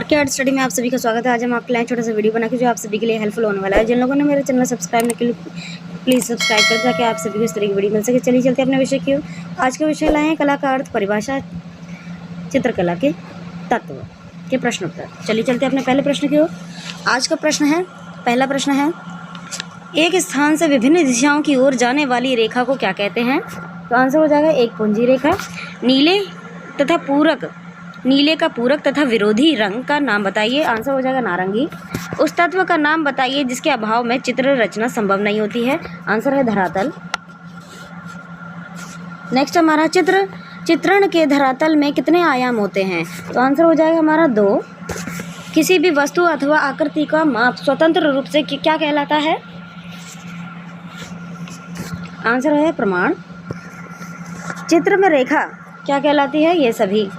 Market study में आप सभी का स्वागत है। आज हम आपके लिए छोटा सा वीडियो बना के जो आप सभी के लिए हेल्पफुल होने वाला है। जिन लोगों ने मेरे चैनल सब्सक्राइब नहीं किया प्लीज़ सब्सक्राइब कर ताकि आप सभी को इस तरह की वीडियो मिल सके। चलिए चलते अपने विषय की ओर। आज का विषय लाए हैं कला का अर्थ, परिभाषा, चित्रकला के तत्व के प्रश्न उत्तर। चलिए चलते अपने पहले प्रश्न की ओर। आज का प्रश्न है, पहला प्रश्न है, एक स्थान से विभिन्न दिशाओं की ओर जाने वाली रेखा को क्या कहते हैं? तो आंसर हो जाएगा एक पुंजी रेखा। नीले का पूरक तथा विरोधी रंग का नाम बताइए। आंसर हो जाएगा नारंगी। उस तत्व का नाम बताइए जिसके अभाव में चित्र रचना संभव नहीं होती है। आंसर है धरातल। नेक्स्ट हमारा चित्रण के धरातल में कितने आयाम होते हैं? तो आंसर हो जाएगा हमारा 2। किसी भी वस्तु अथवा आकृति का माप स्वतंत्र रूप से क्या कहलाता है? आंसर है प्रमाण। चित्र में रेखा क्या कहलाती है? ये सभी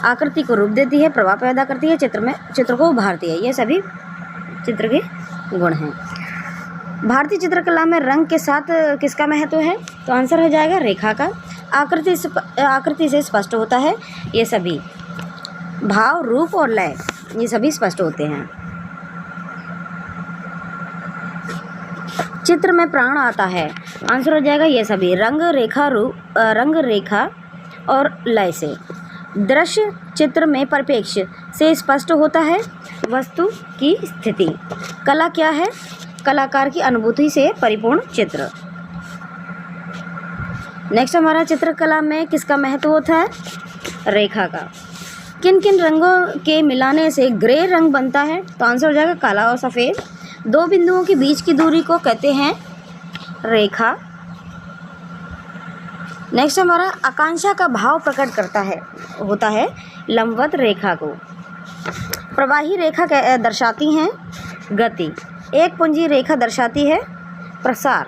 आकृति को रूप देती है, प्रभाव पैदा करती है, चित्र को उभारती है। ये सभी चित्र के गुण हैं। भारतीय चित्रकला में रंग के साथ किसका महत्व है? तो आंसर हो जाएगा रेखा का। आकृति से स्पष्ट होता है। ये सभी भाव, रूप और लय ये सभी स्पष्ट होते हैं। चित्र में प्राण आता है। आंसर हो जाएगा ये सभी रंग, रेखा और लय से। दृश्य चित्र में परिप्रेक्ष से स्पष्ट होता है। वस्तु की स्थिति। कला क्या है? कलाकार की अनुभूति से परिपूर्ण चित्र। नेक्स्ट हमारा चित्रकला में किसका महत्व होता है? रेखा का। किन किन रंगों के मिलाने से ग्रे रंग बनता है? तो आंसर हो जाएगा काला और सफ़ेद। 2 बिंदुओं के बीच की दूरी को कहते हैं रेखा। नेक्स्ट हमारा आकांक्षा का भाव प्रकट होता है लंबवत रेखा को। प्रवाही रेखा दर्शाती हैं गति। एक पुंजी रेखा दर्शाती है प्रसार।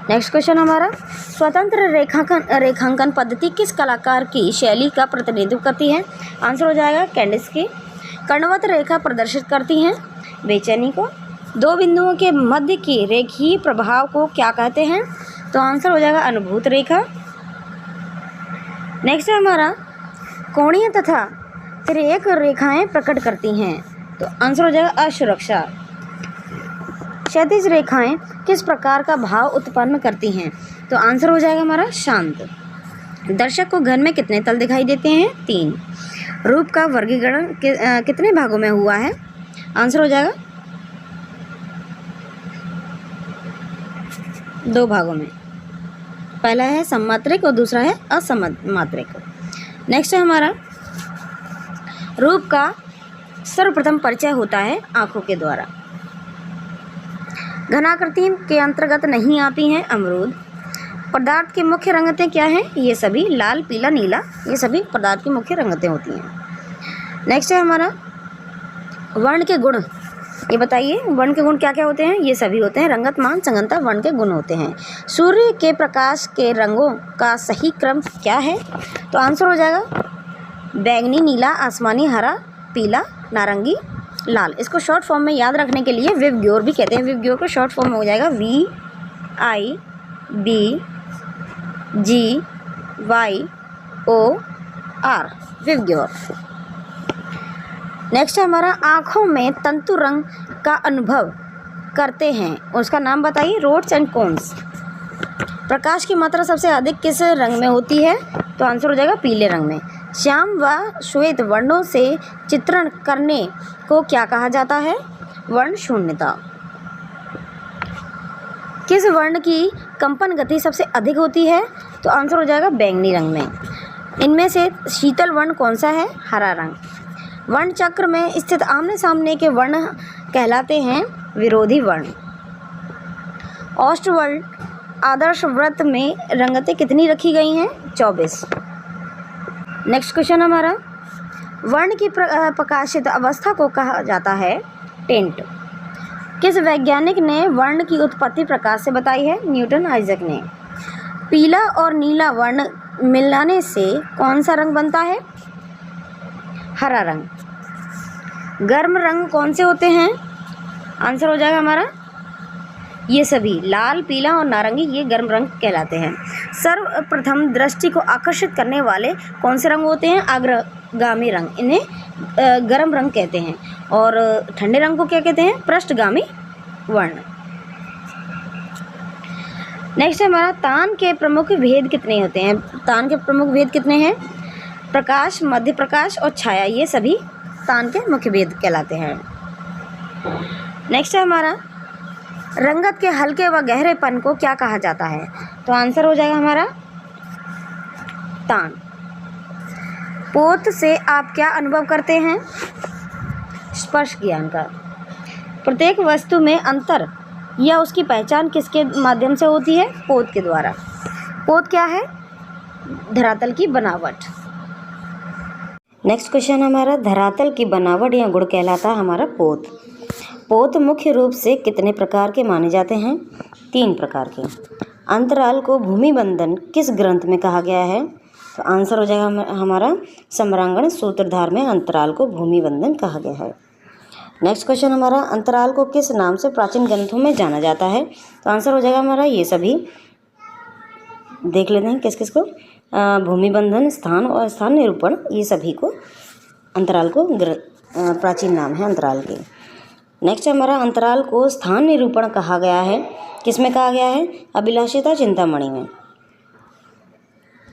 नेक्स्ट क्वेश्चन हमारा, स्वतंत्र रेखांकन पद्धति किस कलाकार की शैली का प्रतिनिधित्व करती है? आंसर हो जाएगा कैंडिस। कर्णवत रेखा प्रदर्शित करती हैं बेचैनी को। 2 बिंदुओं के मध्य की रेखीय प्रभाव को क्या कहते हैं? तो आंसर हो जाएगा अनुभूत रेखा। नेक्स्ट है हमारा, कोणीय तथा तिर्यक रेखाएं प्रकट करती हैं। तो आंसर हो जाएगा असुरक्षा। क्षैतिज रेखाएं किस प्रकार का भाव उत्पन्न करती हैं? तो आंसर हो जाएगा हमारा शांत। दर्शक को घर में कितने तल दिखाई देते हैं? 3। रूप का वर्गीकरण कितने भागों में हुआ है? आंसर हो जाएगा 2 भागों में। पहला है सममात्रिक और दूसरा है असममात्रिक। नेक्स्ट है हमारा, रूप का सर्वप्रथम परिचय होता है आँखों के द्वारा। घनाकृति के अंतर्गत नहीं आती हैं अमरूद। पदार्थ की मुख्य रंगतें क्या हैं? ये सभी लाल, पीला, नीला ये सभी पदार्थ की मुख्य रंगतें होती हैं। नेक्स्ट है हमारा, वर्ण के गुण ये बताइए। वर्ण के गुण क्या क्या होते हैं? ये सभी होते हैं रंगत, मान, संगतता वर्ण के गुण होते हैं। सूर्य के प्रकाश के रंगों का सही क्रम क्या है? तो आंसर हो जाएगा बैंगनी, नीला, आसमानी, हरा, पीला, नारंगी, लाल। इसको शॉर्ट फॉर्म में याद रखने के लिए विबग्योर भी कहते हैं। विबग्योर को शॉर्ट फॉर्म में हो जाएगा VIBGYOR विबग्योर। नेक्स्ट है हमारा, आँखों में तंतु रंग का अनुभव करते हैं उसका नाम बताइए। Roads and cones. प्रकाश की मात्रा सबसे अधिक किस रंग में होती है? तो आंसर हो जाएगा पीले रंग में। श्याम व श्वेत वर्णों से चित्रण करने को क्या कहा जाता है? वर्ण शून्यता। किस वर्ण की कंपन गति सबसे अधिक होती है? तो आंसर हो जाएगा बैंगनी रंग में। इनमें से शीतल वर्ण कौन सा है? हरा रंग। वर्ण चक्र में स्थित आमने सामने के वर्ण कहलाते हैं विरोधी वर्ण। ऑस्टवर्ड आदर्श वृत्त में रंगतें कितनी रखी गई हैं? 24। नेक्स्ट क्वेश्चन हमारा, वर्ण की प्रकाशित अवस्था को कहा जाता है टेंट। किस वैज्ञानिक ने वर्ण की उत्पत्ति प्रकाश से बताई है? न्यूटन आइजक ने। पीला और नीला वर्ण मिलाने से कौन सा रंग बनता है? हरा रंग। गर्म रंग कौन से होते हैं? आंसर हो जाएगा हमारा ये सभी लाल, पीला और नारंगी ये गर्म रंग कहलाते हैं। सर्वप्रथम दृष्टि को आकर्षित करने वाले कौन से रंग होते हैं? पृष्ठगामी रंग, इन्हें गर्म रंग कहते हैं। और ठंडे रंग को क्या कहते हैं? पृष्ठगामी वर्ण। नेक्स्ट है हमारा तान के प्रमुख भेद कितने होते हैं? तान के प्रमुख भेद कितने हैं? प्रकाश, मध्य प्रकाश और छाया, ये सभी तान के मुख्य भेद कहलाते हैं। नेक्स्ट है हमारा रंगत के हल्के व गहरेपन को क्या कहा जाता है? तो आंसर हो जाएगा हमारा तान। पोत से आप क्या अनुभव करते हैं? स्पर्श ज्ञान का। प्रत्येक वस्तु में अंतर या उसकी पहचान किसके माध्यम से होती है? पोत के द्वारा। पोत क्या है? धरातल की बनावट। नेक्स्ट क्वेश्चन हमारा धरातल की बनावट या गुण कहलाता है हमारा पोत। पोत मुख्य रूप से कितने प्रकार के माने जाते हैं? 3 प्रकार के। अंतराल को भूमि बंधन किस ग्रंथ में कहा गया है? तो आंसर हो जाएगा हमारा सम्रांगण सूत्रधार में अंतराल को भूमि बंधन कहा गया है। नेक्स्ट क्वेश्चन हमारा अंतराल को किस नाम से प्राचीन ग्रंथों में जाना जाता है? तो आंसर हो जाएगा हमारा ये सभी, देख लेते हैं किस किस को। भूमि बंधन, स्थान और स्थान निरूपण, ये सभी को अंतराल को प्राचीन नाम है अंतराल के। नेक्स्ट हमारा अंतराल को स्थान निरूपण कहा गया है, किसमें कहा गया है? अभिलाषिता चिंतामणि में।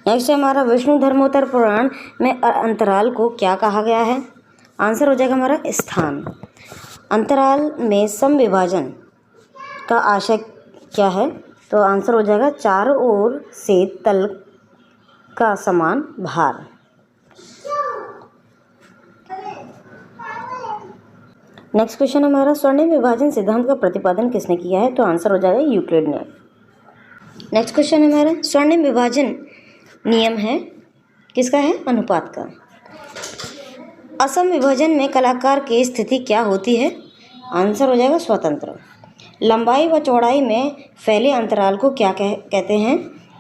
नेक्स्ट हमारा विष्णु धर्मोत्तर पुराण में अंतराल को क्या कहा गया है? आंसर हो जाएगा हमारा स्थान। अंतराल में समविभाजन का आशय क्या है? तो आंसर हो जाएगा चारों ओर से तल का समान भार। नेक्स्ट क्वेश्चन हमारा स्वर्णिम विभाजन सिद्धांत का प्रतिपादन किसने किया है? तो आंसर हो जाएगा यूक्लिड ने। नेक्स्ट क्वेश्चन हमारा स्वर्णिम विभाजन नियम है किसका है? अनुपात का। असम विभाजन में कलाकार की स्थिति क्या होती है? आंसर हो जाएगा स्वतंत्र। लंबाई व चौड़ाई में फैले अंतराल को क्या कहते हैं?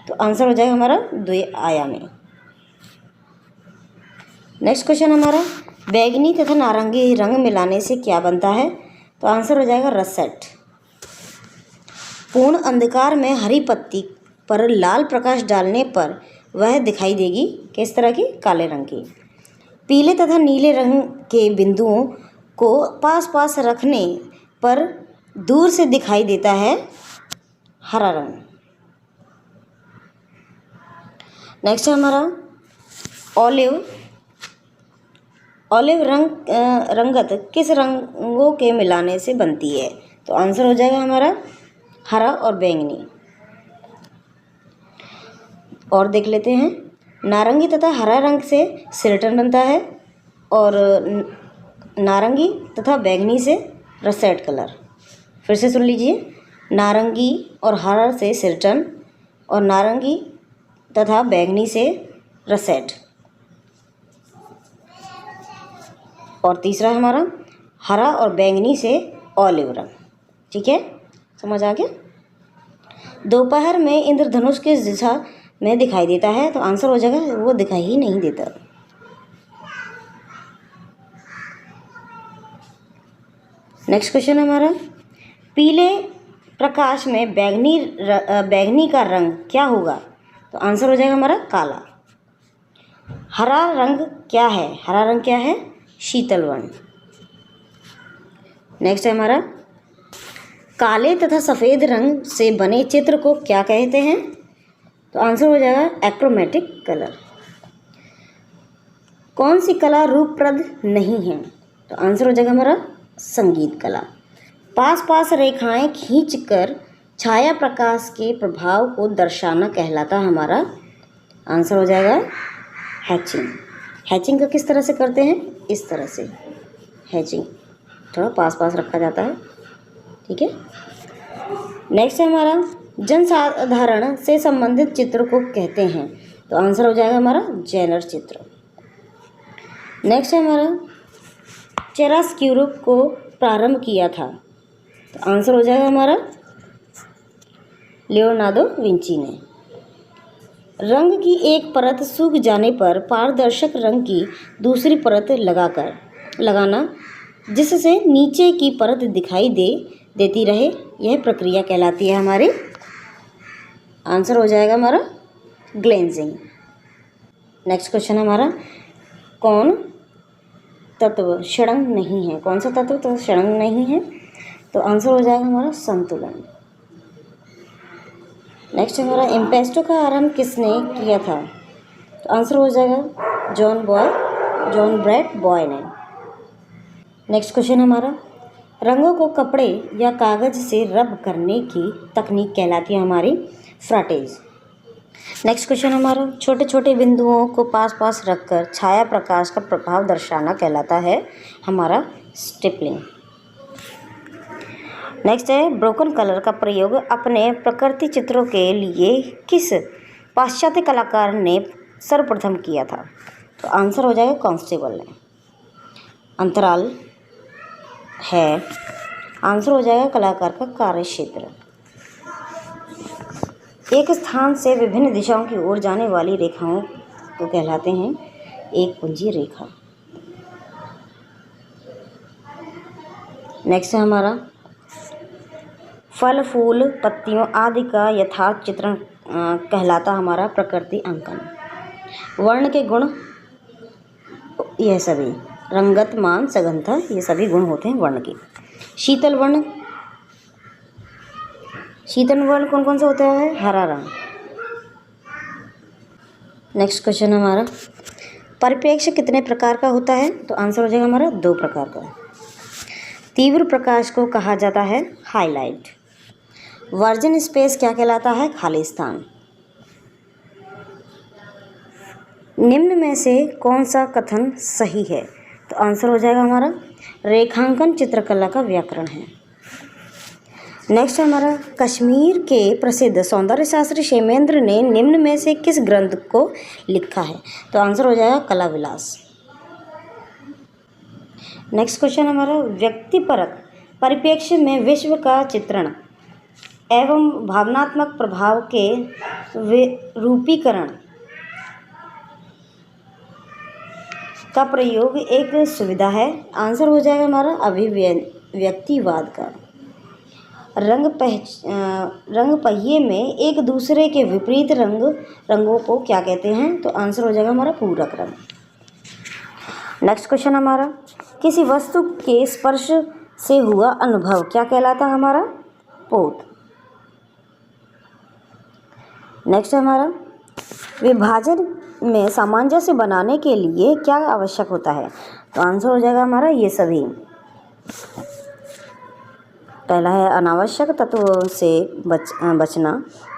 तो आंसर हो जाएगा हमारा द्विआयामी। नेक्स्ट क्वेश्चन हमारा बैंगनी तथा नारंगी रंग मिलाने से क्या बनता है? तो आंसर हो जाएगा रसेट। पूर्ण अंधकार में हरी पत्ती पर लाल प्रकाश डालने पर वह दिखाई देगी किस तरह की? काले रंग की। पीले तथा नीले रंग के बिंदुओं को पास पास रखने पर दूर से दिखाई देता है हरा रंग। नेक्स्ट है हमारा ऑलिव रंगत किस रंगों के मिलाने से बनती है? तो आंसर हो जाएगा हमारा हरा और बैंगनी। और देख लेते हैं नारंगी तथा हरा रंग से सिल्टन बनता है और नारंगी तथा बैंगनी से रसेट कलर। फिर से सुन लीजिए, नारंगी और हरा से सिल्टन और नारंगी तथा बैंगनी से रसेट। और तीसरा हमारा हरा और बैंगनी से ऑलिव रंग। ठीक है, समझ आ गया? दोपहर में इंद्रधनुष किस दिशा में दिखाई देता है? तो आंसर हो जाएगा वो दिखाई ही नहीं देता। नेक्स्ट क्वेश्चन हमारा पीले प्रकाश में बैंगनी का रंग क्या होगा? तो आंसर हो जाएगा हमारा काला। हरा रंग क्या है? हरा रंग क्या है? शीतल वर्ण। नेक्स्ट है हमारा काले तथा सफ़ेद रंग से बने चित्र को क्या कहते हैं? तो आंसर हो जाएगा एक्रोमेटिक कलर। कौन सी कला रूपप्रद नहीं है? तो आंसर हो जाएगा हमारा संगीत कला। पास पास रेखाएं खींचकर छाया प्रकाश के प्रभाव को दर्शाना कहलाता हमारा। आंसर हो जाएगा हैचिंग। हैचिंग का किस तरह से करते हैं? इस तरह से हैचिंग थोड़ा पास पास रखा जाता है। ठीक है। नेक्स्ट है हमारा जनसाधारण से संबंधित चित्र को कहते हैं। तो आंसर हो जाएगा हमारा जेनर चित्र। नेक्स्ट है हमारा चिरास्क्यूरो को प्रारंभ किया था। तो आंसर हो जाएगा हमारा लियोनार्डो विंची ने। रंग की एक परत सूख जाने पर पारदर्शक रंग की दूसरी परत लगाना जिससे नीचे की परत दिखाई देती रहे, यह प्रक्रिया कहलाती है हमारी। आंसर हो जाएगा हमारा ग्लेंजिंग। नेक्स्ट क्वेश्चन हमारा कौन तत्व षडंग नहीं है? कौन सा तत्व तो षडंग नहीं है? तो आंसर हो जाएगा हमारा संतुलन। नेक्स्ट हमारा इम्पेस्टो का आरंभ किसने किया था? तो आंसर हो जाएगा जॉन ब्रैड बॉय ने। नेक्स्ट क्वेश्चन हमारा, रंगों को कपड़े या कागज़ से रब करने की तकनीक कहलाती है हमारी फ्राटेज। नेक्स्ट क्वेश्चन हमारा, छोटे छोटे बिंदुओं को पास पास रखकर छाया प्रकाश का प्रभाव दर्शाना कहलाता है हमारा स्टिपलिंग। नेक्स्ट है, ब्रोकन कलर का प्रयोग अपने प्रकृति चित्रों के लिए किस पाश्चात्य कलाकार ने सर्वप्रथम किया था? तो आंसर हो जाएगा कॉन्स्टेबल ने। अंतराल है, आंसर हो जाएगा कलाकार का कार्यक्षेत्र। एक स्थान से विभिन्न दिशाओं की ओर जाने वाली रेखाओं को कहलाते हैं एक पुंजी रेखा। नेक्स्ट है हमारा, फल फूल पत्तियों आदि का यथार्थ चित्रण कहलाता हमारा प्रकृति अंकन। वर्ण के गुण, यह सभी रंगत मान सघनता, ये सभी गुण होते हैं वर्ण के। शीतल वर्ण कौन कौन सा होता है? हरा रंग। नेक्स्ट क्वेश्चन हमारा, परिप्रेक्ष्य कितने प्रकार का होता है? तो आंसर हो जाएगा हमारा 2 प्रकार का। तीव्र प्रकाश को कहा जाता है हाईलाइट। वर्जिन स्पेस क्या कहलाता है? खाली स्थान। निम्न में से कौन सा कथन सही है? तो आंसर हो जाएगा हमारा रेखांकन चित्रकला का व्याकरण है। नेक्स्ट हमारा, कश्मीर के प्रसिद्ध सौंदर्य शास्त्री क्षेमेंद्र ने निम्न में से किस ग्रंथ को लिखा है? तो आंसर हो जाएगा कला विलास। नेक्स्ट क्वेश्चन हमारा, व्यक्तिपरक परिप्रेक्ष्य में विश्व का चित्रण एवं भावनात्मक प्रभाव के रूपीकरण का प्रयोग एक सुविधा है। आंसर हो जाएगा हमारा अभिव्यक्तिवाद का। रंग पहिए में एक दूसरे के विपरीत रंगों को क्या कहते हैं? तो आंसर हो जाएगा हमारा पूरक रंग। नेक्स्ट क्वेश्चन हमारा, किसी वस्तु के स्पर्श से हुआ अनुभव क्या कहलाता है? हमारा पोत। नेक्स्ट हमारा, विभाजन में सामंजस्य बनाने के लिए क्या आवश्यक होता है? तो आंसर हो जाएगा हमारा ये सभी। पहला है अनावश्यक तत्वों से बचना,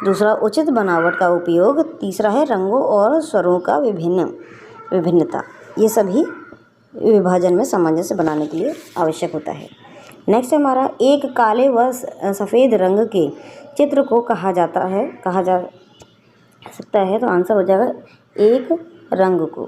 दूसरा उचित बनावट का उपयोग, तीसरा है रंगों और स्वरों का विभिन्नता। ये सभी विभाजन में सामंजस्य बनाने के लिए आवश्यक होता है। नेक्स्ट हमारा, एक काले व सफ़ेद रंग के चित्र को कहा जा सकता है। तो आंसर हो जाएगा एक रंग को।